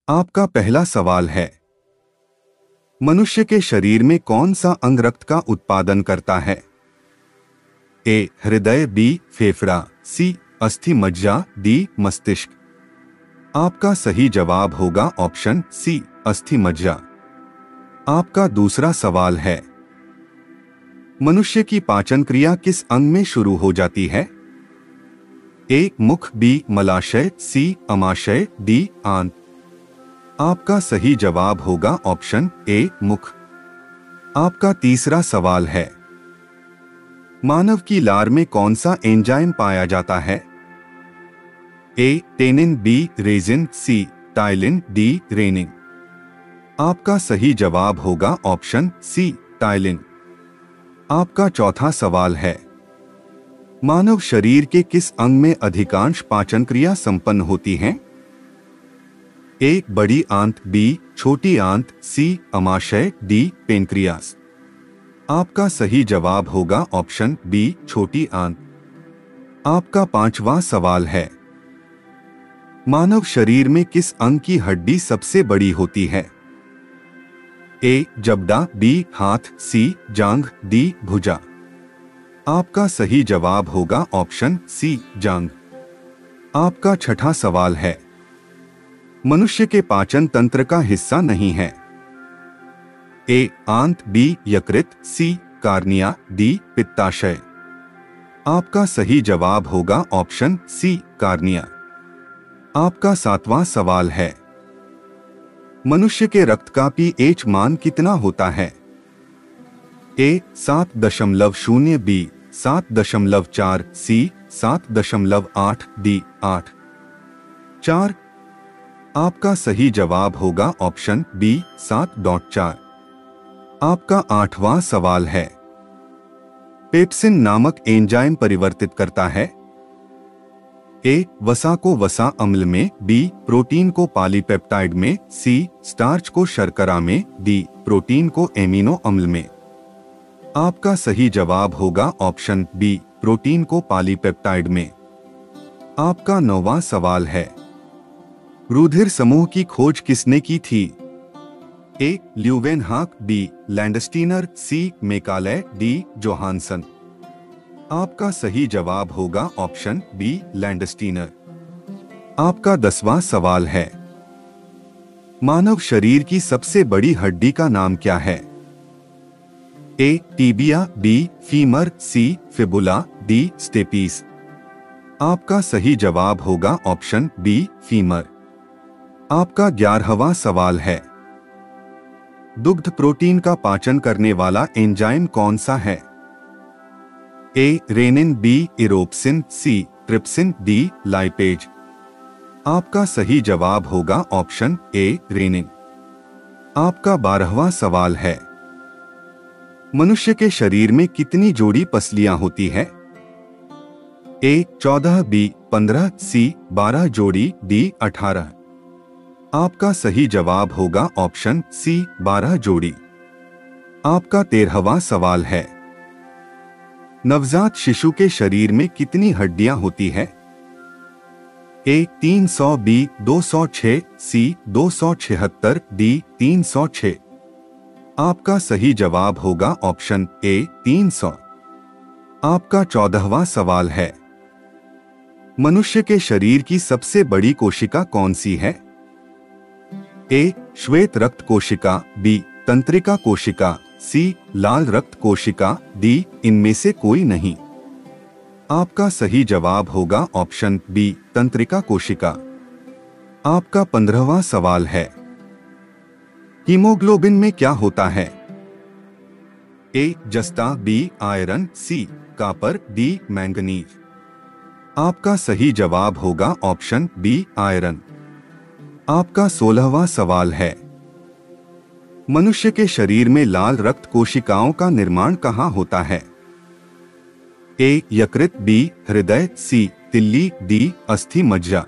आपका पहला सवाल है, मनुष्य के शरीर में कौन सा अंग रक्त का उत्पादन करता है? ए हृदय, बी फेफड़ा, सी अस्थि मज्जा, डी मस्तिष्क। आपका सही जवाब होगा ऑप्शन सी अस्थि मज्जा। आपका दूसरा सवाल है, मनुष्य की पाचन क्रिया किस अंग में शुरू हो जाती है? ए मुख, बी मलाशय, सी अमाशय, डी आंत। आपका सही जवाब होगा ऑप्शन ए मुख। आपका तीसरा सवाल है, मानव की लार में कौन सा एंजाइम पाया जाता है? ए टेनिन, बी रेजिन, सी टाइलिन, डी रेनिन। आपका सही जवाब होगा ऑप्शन सी टाइलिन। आपका चौथा सवाल है, मानव शरीर के किस अंग में अधिकांश पाचन क्रिया संपन्न होती हैं? ए बड़ी आंत, बी छोटी आंत, सी अमाशय, डी पेनक्रियास। आपका सही जवाब होगा ऑप्शन बी छोटी आंत। आपका पांचवा सवाल है, मानव शरीर में किस अंग की हड्डी सबसे बड़ी होती है? ए जबड़ा, बी हाथ, सी जांघ, डी भुजा। आपका सही जवाब होगा ऑप्शन सी जांघ। आपका छठा सवाल है, मनुष्य के पाचन तंत्र का हिस्सा नहीं है। ए आंत, बी यकृत, सी कार्निया, डी पित्ताशय। आपका सही जवाब होगा ऑप्शन सी कार्निया। आपका सातवां सवाल है, मनुष्य के रक्त का पीएच मान कितना होता है? ए 7.0, बी 7.4, सी 7.8, डी 8। 4। आपका सही जवाब होगा ऑप्शन बी 7.4। आपका आठवां सवाल है, पेप्सिन नामक एंजाइम परिवर्तित करता है? ए वसा को वसा अम्ल में, बी प्रोटीन को पॉलीपेप्टाइड में, सी स्टार्च को शर्करा में, डी प्रोटीन को एमिनो अम्ल में। आपका सही जवाब होगा ऑप्शन बी प्रोटीन को पॉलीपेप्टाइड में। आपका नौवां सवाल है, रुधिर समूह की खोज किसने की थी? ए ल्यूवेनहाक, बी लैंडस्टीनर, सी मेकाले, डी जोहानसन। आपका सही जवाब होगा ऑप्शन बी लैंडस्टीनर। आपका 10वां सवाल है, मानव शरीर की सबसे बड़ी हड्डी का नाम क्या है? ए टीबिया, बी फीमर, सी फिबुला, डी स्टेपीस। आपका सही जवाब होगा ऑप्शन बी फीमर। आपका 11वां सवाल है, दुग्ध प्रोटीन का पाचन करने वाला एंजाइम कौन सा है? ए रेनिन, बी इरोप्सिन, सी ट्रिप्सिन, डी लाइपेज। आपका सही जवाब होगा ऑप्शन ए रेनिन। आपका 12वां सवाल है, मनुष्य के शरीर में कितनी जोड़ी पसलियां होती है? ए 14, बी 15, सी 12 जोड़ी, डी 18। आपका सही जवाब होगा ऑप्शन सी 12 जोड़ी। आपका 13वां सवाल है, नवजात शिशु के शरीर में कितनी हड्डियां होती है? ए 300, बी 206, सी 276, डी 306। आपका सही जवाब होगा ऑप्शन ए 300। आपका 14वां सवाल है, मनुष्य के शरीर की सबसे बड़ी कोशिका कौन सी है? ए श्वेत रक्त कोशिका, बी तंत्रिका कोशिका, सी लाल रक्त कोशिका, डी इनमें से कोई नहीं। आपका सही जवाब होगा ऑप्शन बी तंत्रिका कोशिका। आपका 15वां सवाल है, हीमोग्लोबिन में क्या होता है? ए जस्ता, B iron, C copper, D manganese. आपका सही जवाब होगा ऑप्शन बी आयरन। आपका 16वां सवाल है, मनुष्य के शरीर में लाल रक्त कोशिकाओं का निर्माण कहाँ होता है? ए यकृत, बी हृदय, सी तिल्ली, डी अस्थि मज्जा।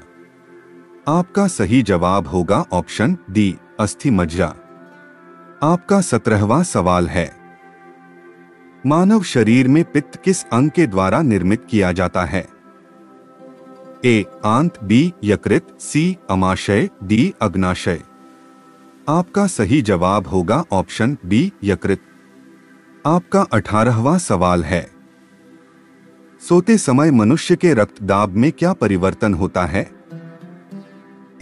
आपका सही जवाब होगा ऑप्शन डी अस्थि मज्जा। आपका 17वां सवाल है, मानव शरीर में पित्त किस अंग के द्वारा निर्मित किया जाता है? ए आंत, बी यकृत, सी अमाशय, डी अग्नाशय। आपका सही जवाब होगा ऑप्शन बी यकृत। आपका 18वां सवाल है, सोते समय मनुष्य के रक्तदाब में क्या परिवर्तन होता है?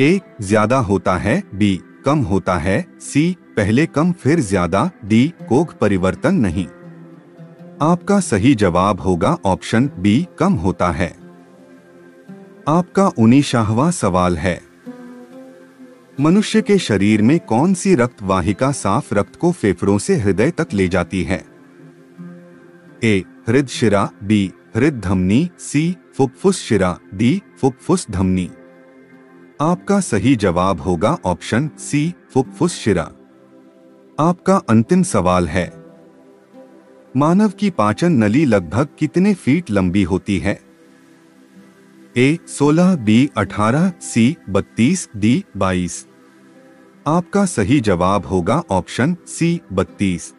ए ज्यादा होता है, बी कम होता है, सी पहले कम फिर ज्यादा, डी कोई परिवर्तन नहीं। आपका सही जवाब होगा ऑप्शन बी कम होता है। आपका 19वां सवाल है, मनुष्य के शरीर में कौन सी रक्त वाहिका साफ रक्त को फेफड़ों से हृदय तक ले जाती है? ए हृदय शिरा, बी हृदय धमनी, सी फुफ्फुस शिरा, डी फुफ्फुस धमनी। आपका सही जवाब होगा ऑप्शन सी फुफ्फुस शिरा। आपका अंतिम सवाल है, मानव की पाचन नली लगभग कितने फीट लंबी होती है? ए 16, बी 18, सी 32, डी 22। आपका सही जवाब होगा ऑप्शन सी 32।